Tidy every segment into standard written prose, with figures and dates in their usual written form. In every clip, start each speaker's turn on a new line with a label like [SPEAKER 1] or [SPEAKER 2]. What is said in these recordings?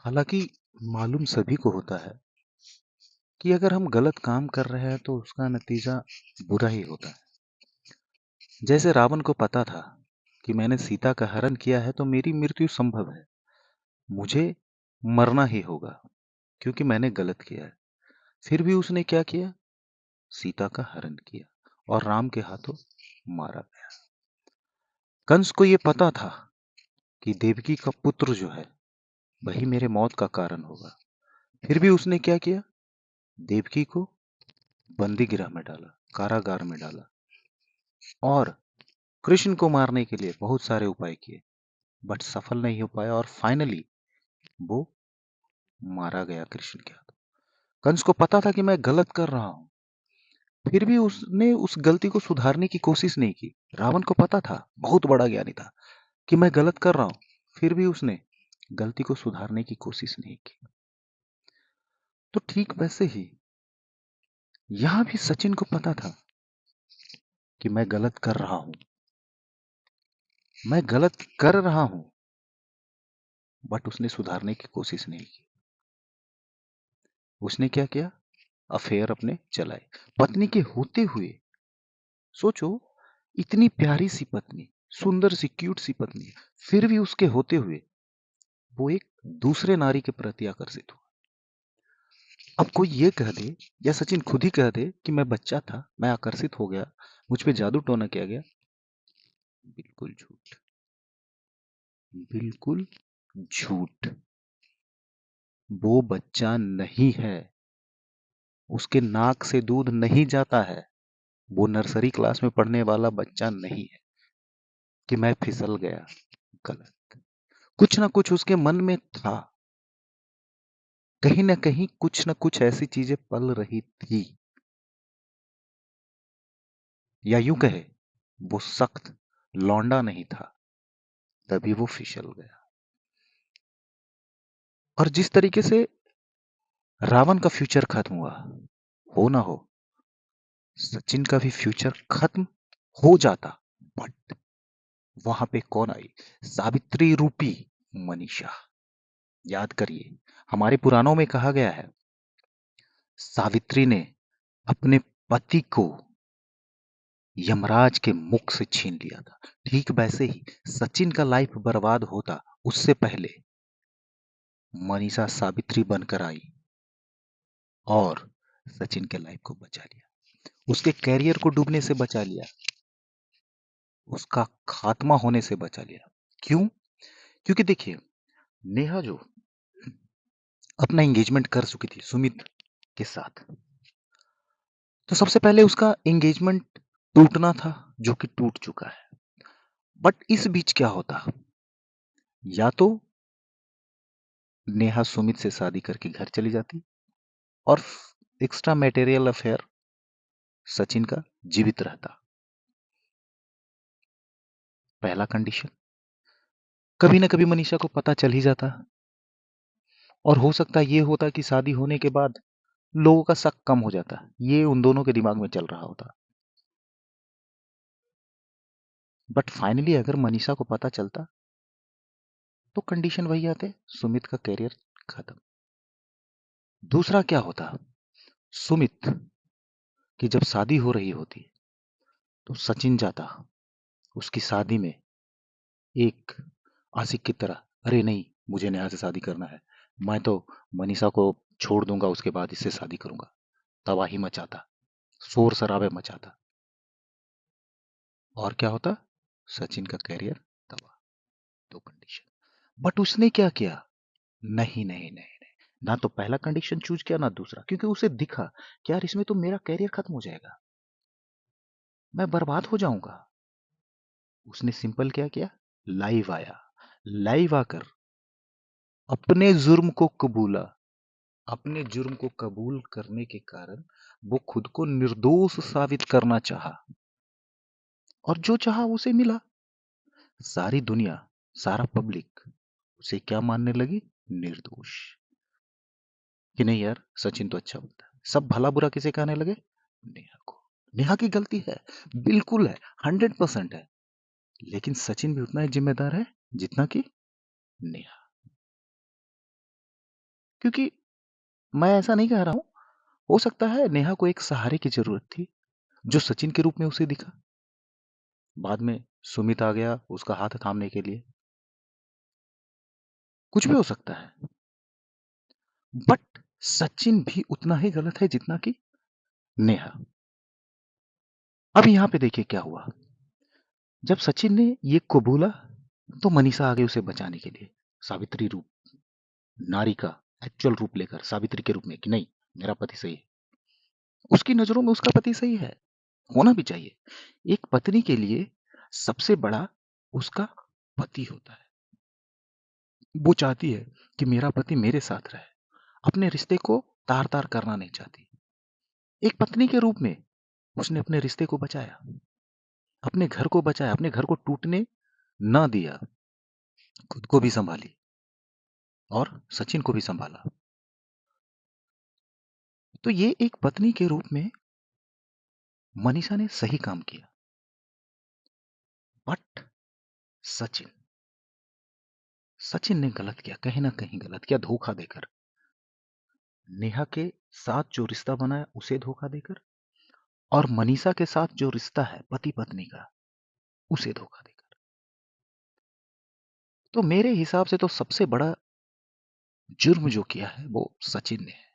[SPEAKER 1] हालाँकि मालूम सभी को होता है कि अगर हम गलत काम कर रहे हैं तो उसका नतीजा बुरा ही होता है। जैसे रावण को पता था कि मैंने सीता का हरण किया है तो मेरी मृत्यु संभव है। मुझे मरना ही होगा क्योंकि मैंने गलत किया है। फिर भी उसने क्या किया? सीता का हरण किया और राम के हाथों मारा गया। कंस को यह पता था कि देवकी का पुत्र जो है वही मेरे मौत का कारण होगा। फिर भी उसने क्या किया? देवकी को बंदी गृह में डाला, कारागार में डाला और कृष्ण को मारने के लिए बहुत सारे उपाय किए, बट सफल नहीं हो पाया और फाइनली वो मारा गया कृष्ण के हाथों। कंस को पता था कि मैं गलत कर रहा हूं, फिर भी उसने उस गलती को सुधारने की कोशिश नहीं की। रावण को पता था, बहुत बड़ा ज्ञानी था, कि मैं गलत कर रहा हूं, फिर भी उसने गलती को सुधारने की कोशिश नहीं की। तो ठीक वैसे ही यहां भी सचिन को पता था कि मैं गलत कर रहा हूं, मैं गलत कर रहा हूं, बट उसने सुधारने की कोशिश नहीं की। उसने क्या किया? अफेयर अपने चलाए पत्नी के होते हुए। सोचो, इतनी प्यारी सी पत्नी, सुंदर सी क्यूट सी पत्नी, फिर भी उसके होते हुए वो एक दूसरे नारी के प्रति आकर्षित हुआ। अब कोई ये कह दे या सचिन खुद ही कह दे कि मैं बच्चा था, मैं आकर्षित हो गया, मुझ पे जादू टोना किया गया। बिल्कुल झूठ, बिल्कुल झूठ। वो बच्चा नहीं है, उसके नाक से दूध नहीं जाता है, वो नर्सरी क्लास में पढ़ने वाला बच्चा नहीं है कि मैं फिसल गया। गलत। कुछ ना कुछ उसके मन में था, कहीं ना कहीं कुछ ना कुछ ऐसी चीजें पल रही थी, या यूं कहे वो सख्त लौंडा नहीं था, तभी वो फिसल गया। और जिस तरीके से रावण का फ्यूचर खत्म हुआ, हो ना हो सचिन का भी फ्यूचर खत्म हो जाता, बट वहां पे कौन आई? सावित्री रूपी मनीषा। याद करिए, हमारे पुराणों में कहा गया है सावित्री ने अपने पति को यमराज के मुख से छीन लिया था। ठीक वैसे ही सचिन का लाइफ बर्बाद होता उससे पहले मनीषा सावित्री बनकर आई और सचिन के लाइफ को बचा लिया, उसके कैरियर को डूबने से बचा लिया, उसका खात्मा होने से बचा लिया। क्यों? क्योंकि देखिए, नेहा जो अपना एंगेजमेंट कर चुकी थी सुमित के साथ, तो सबसे पहले उसका एंगेजमेंट टूटना था, जो कि टूट चुका है। बट इस बीच क्या होता? या तो नेहा सुमित से शादी करके घर चली जाती और एक्स्ट्रा मैटेरियल अफेयर सचिन का जीवित रहता। पहला कंडीशन। कभी ना कभी मनीषा को पता चल ही जाता और हो सकता ये होता कि शादी होने के बाद लोगों का शक कम हो जाता। ये उन दोनों के दिमाग में चल रहा होता। बट फाइनली अगर मनीषा को पता चलता तो कंडीशन वही आते, सुमित का करियर खत्म। दूसरा क्या होता? सुमित की जब शादी हो रही होती तो सचिन जाता उसकी शादी में एक आशिक की तरह, अरे नहीं, मुझे नेहा से शादी करना है, मैं तो मनीषा को छोड़ दूंगा, उसके बाद इससे शादी करूंगा। तबाही मचाता, शोर शराबे मचाता, और क्या होता? सचिन का कैरियर तबाह। दो कंडीशन। बट उसने क्या किया? नहीं नहीं नहीं नहीं, ना तो पहला कंडीशन चूज किया ना दूसरा, क्योंकि उसे दिखा कि यार इसमें तो मेरा कैरियर खत्म हो जाएगा, मैं बर्बाद हो जाऊंगा। उसने सिंपल क्या किया? लाइव आया, लाइव आकर अपने जुर्म को कबूला। अपने जुर्म को कबूल करने के कारण वो खुद को निर्दोष साबित करना चाहा और जो चाहा उसे मिला। सारी दुनिया, सारा पब्लिक उसे क्या मानने लगी? निर्दोष। कि नहीं यार, सचिन तो अच्छा बनता है। सब भला बुरा किसे कहने लगे? नेहा को। नेहा की गलती है, बिल्कुल है, 100% है, लेकिन सचिन भी उतना ही जिम्मेदार है जितना कि नेहा। क्योंकि मैं ऐसा नहीं कह रहा हूं, हो सकता है नेहा को एक सहारे की जरूरत थी जो सचिन के रूप में उसे दिखा। बाद में सुमित आ गया उसका हाथ थामने के लिए। कुछ भी हो सकता है, बट सचिन भी उतना ही गलत है जितना कि नेहा। अब यहां पे देखिए क्या हुआ। जब सचिन ने ये कबूला तो मनीषा आ गई उसे बचाने के लिए, सावित्री रूप, नारी का एक्चुअल रूप लेकर सावित्री के रूप में कि नहीं, मेरा पति सही है। उसकी नजरों में उसका पति सही है, होना भी चाहिए। एक पत्नी के लिए सबसे बड़ा उसका पति होता है। वो चाहती है कि मेरा पति मेरे साथ रहे, अपने रिश्ते को तार तार करना नहीं चाहती। एक पत्नी के रूप में उसने अपने रिश्ते को बचाया, अपने घर को बचाया, अपने घर को टूटने न दिया, खुद को भी संभाली और सचिन को भी संभाला। तो ये एक पत्नी के रूप में मनीषा ने सही काम किया। बट सचिन सचिन ने गलत किया, कहीं ना कहीं गलत किया, धोखा देकर। नेहा के साथ जो रिश्ता बनाया उसे धोखा देकर, और मनीषा के साथ जो रिश्ता है पति पत्नी का उसे धोखा देकर। तो मेरे हिसाब से तो सबसे बड़ा जुर्म जो किया है वो सचिन ने है।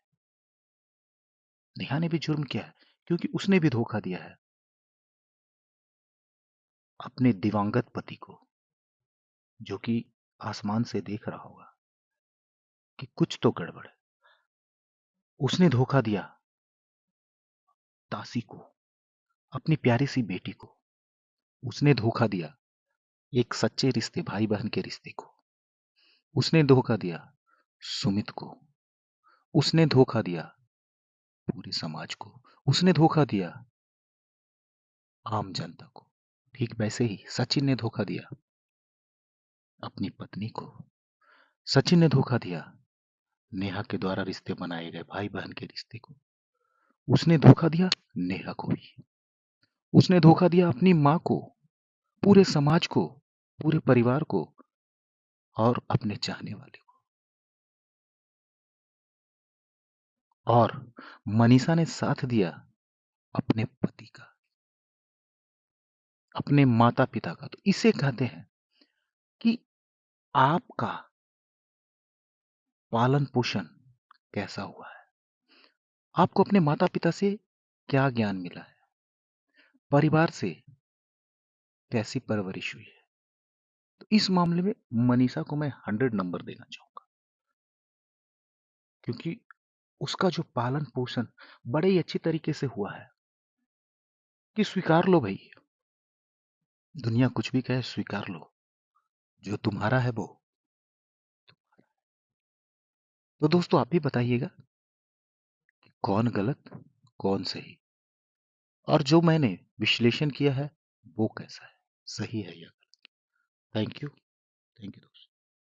[SPEAKER 1] नेहा ने भी जुर्म किया है क्योंकि उसने भी धोखा दिया है अपने दिवंगत पति को, जो कि आसमान से देख रहा होगा कि कुछ तो गड़बड़ है। उसने धोखा दिया तासी को, अपनी प्यारी सी बेटी को। उसने धोखा दिया एक सच्चे रिश्ते, भाई बहन के रिश्ते को। उसने धोखा दिया सुमित को। उसने धोखा दिया पूरे समाज को। उसने धोखा दिया आम जनता को। ठीक वैसे ही सचिन ने धोखा दिया अपनी पत्नी को। सचिन ने धोखा दिया नेहा के द्वारा रिश्ते बनाए गए भाई बहन के रिश्ते को। उसने धोखा दिया नेहा को भी। उसने धोखा दिया अपनी मां को, पूरे समाज को, पूरे परिवार को और अपने चाहने वाले को। और मनीषा ने साथ दिया अपने पति का, अपने माता पिता का। तो इसे कहते हैं कि आपका पालन पोषण कैसा हुआ है, आपको अपने माता पिता से क्या ज्ञान मिला है, परिवार से कैसी परवरिश हुई है। तो इस मामले में मनीषा को मैं 100 नंबर देना चाहूंगा, क्योंकि उसका जो पालन पोषण बड़े ही अच्छी तरीके से हुआ है। कि स्वीकार लो भाई, दुनिया कुछ भी कहे स्वीकार लो, जो तुम्हारा है वो। तो दोस्तों आप भी बताइएगा कि कौन गलत कौन सही, और जो मैंने विश्लेषण किया है वो कैसा है, सही है या गलत। Thank you. Thank you.